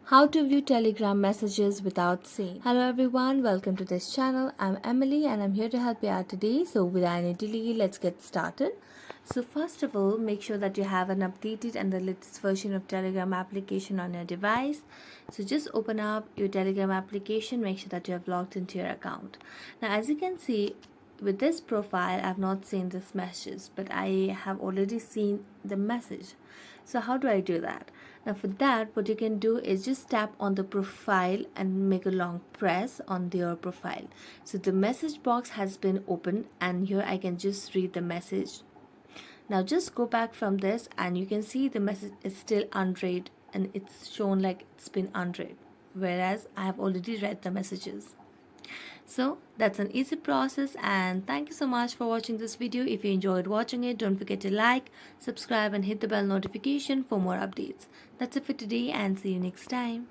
How to view Telegram messages without seeing. Hello everyone, welcome to this channel. I'm Emily and I'm here to help you out today. So without any delay, let's get started. So first of all, make sure that you have an updated and the latest version of Telegram application on your device. So just open up your Telegram application, make sure that you have logged into your account. Now as you can see, with this profile I've not seen this message, but I have already seen the message. So how do I do that? Now for that, what you can do is just tap on the profile and make a long press on your profile. So the message box has been opened and here I can just read the message. Now just go back from this and you can see the message is still unread and it's shown like it's been unread, whereas I have already read the messages. So that's an easy process, and thank you so much for watching this video. If you enjoyed watching it, don't forget to like, subscribe and hit the bell notification for more updates. That's it for today and see you next time.